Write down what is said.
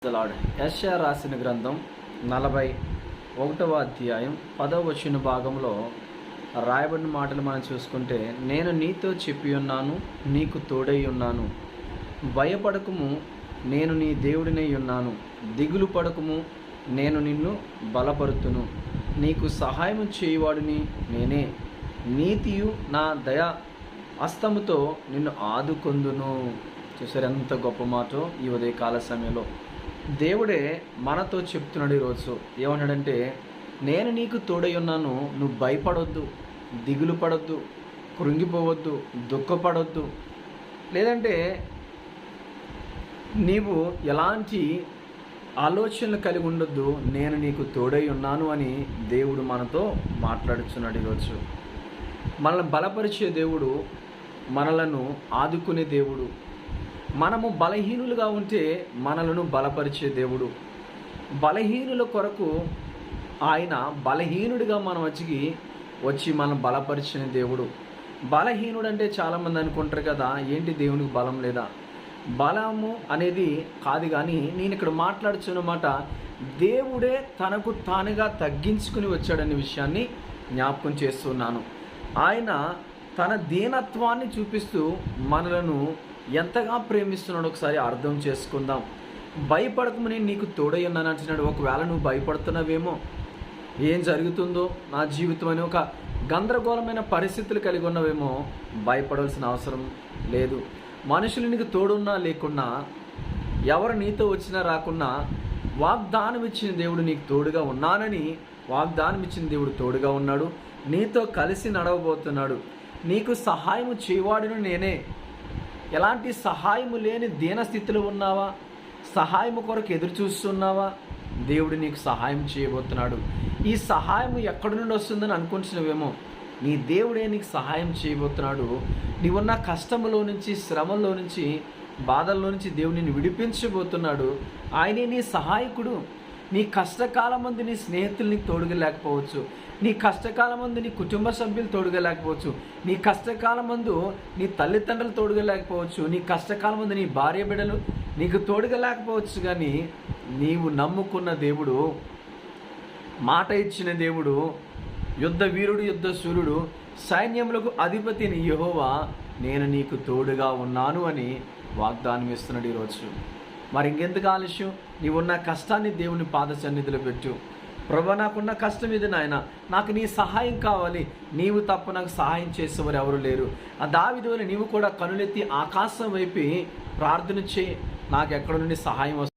యెషయా రాసిన గ్రంథం 41వ అధ్యాయం 10వ వచన భాగంలో రాయబడిన మాటలు మనం చూసుకుంటే, నేను నీతో చెప్పి ఉన్నాను, నీకు తోడై ఉన్నాను, భయపడకుము, నేను నీ దేవుడినై ఉన్నాను, దిగులు పడకుము, నేను నిన్ను బలపరుతును, నీకు సహాయం చేయువాడిని నేనే, నీతియు నా దయా హస్తముతో నిన్ను ఆదుకొందును. చూసారు ఎంత గొప్ప మాట ఈ ఉదయకాల సమయంలో దేవుడే మనతో చెప్తున్నాడు. ఈరోజు ఏమన్నాడంటే, నేను నీకు తోడై ఉన్నాను, నువ్వు భయపడొద్దు, దిగులు పడొద్దు, కృంగిపోవద్దు, దుఃఖపడొద్దు, లేదంటే నీవు ఎలాంటి ఆలోచనలు కలిగి ఉండొద్దు, నేను నీకు తోడై ఉన్నాను అని దేవుడు మనతో మాట్లాడుతున్నాడు. ఈరోజు మనల్ని బలపరిచే దేవుడు, మనలను ఆదుకునే దేవుడు, మనము బలహీనులుగా ఉంటే మనలను బలపరిచే దేవుడు, బలహీనుల కొరకు ఆయన బలహీనుడిగా మనం వచ్చి మనం బలపరిచిన దేవుడు. బలహీనుడు అంటే చాలామంది అనుకుంటారు కదా, ఏంటి దేవునికి బలం లేదా? బలము అనేది కాదు, కానీ నేను ఇక్కడ మాట్లాడుతున్నమాట దేవుడే తనకు తానుగా తగ్గించుకుని వచ్చాడనే విషయాన్ని జ్ఞాపకం చేస్తున్నాను. ఆయన తన దీనత్వాన్ని చూపిస్తూ మనలను ఎంతగా ప్రేమిస్తున్నాడో ఒకసారి అర్థం చేసుకుందాం. భయపడకము, నేను నీకు తోడై ఉన్నాను అంటున్నాడు. ఒకవేళ నువ్వు భయపడుతున్నావేమో, ఏం జరుగుతుందో నా జీవితం అని ఒక గందరగోళమైన పరిస్థితులు కలిగి ఉన్నవేమో, భయపడాల్సిన అవసరం లేదు. మనుషులు నీకు తోడున్నా లేకున్నా, ఎవరు నీతో వచ్చినా రాకున్నా, వాగ్దానం ఇచ్చిన దేవుడు నీకు తోడుగా ఉన్నానని వాగ్దానం ఇచ్చిన దేవుడు తోడుగా ఉన్నాడు, నీతో కలిసి నడవబోతున్నాడు. నీకు సహాయము చేయవాడును నేనే. ఎలాంటి సహాయము లేని దీనస్థితిలో ఉన్నావా? సహాయము కొరకు ఎదురు చూస్తున్నావా? దేవుడు నీకు సహాయం చేయబోతున్నాడు. ఈ సహాయం ఎక్కడి నుండి వస్తుందని అనుకుంటున్నావేమో, నీ దేవుడే నీకు సహాయం చేయబోతున్నాడు. నీవున్న కష్టములో నుంచి, శ్రమల్లో నుంచి, బాధల్లో నుంచి దేవుడు నిన్ను విడిపించబోతున్నాడు. ఆయనే నీ సహాయకుడు. నీ కష్టకాలం మంది నీ స్నేహితులు నీకు తోడుగా లేకపోవచ్చు, నీ కష్టకాలం మందు నీ కుటుంబ సభ్యులు తోడుగా లేకపోవచ్చు, నీ కష్టకాలం మందు నీ తల్లిదండ్రులు తోడుగా లేకపోవచ్చు, నీ కష్టకాలం మందు నీ భార్య బిడ్డలు నీకు తోడుగా లేకపోవచ్చు, కానీ నీవు నమ్ముకున్న దేవుడు, మాట ఇచ్చిన దేవుడు, యుద్ధ వీరుడు, యుద్ధ సూర్యుడు, సైన్యములకు అధిపతి యెహోవా, నేను నీకు తోడుగా ఉన్నాను అని వాగ్దానం ఇస్తున్నాడు ఈరోజు. మరి ఇంకెందుకు ఆలస్యం? నీవున్న కష్టాన్ని దేవుని పాద సన్నిధిలో పెట్టు. ప్రభా, నాకున్న కష్టం ఇది నాయన, నాకు నీ సహాయం కావాలి, నీవు తప్ప నాకు సహాయం చేసేవారు ఎవరు లేరు. ఆ దావీదు వలె నీవు కూడా కనులెత్తి ఆకాశం వైపు ప్రార్థన చేయి, నాకు ఎక్కడ నుండి సహాయం వస్తుంది.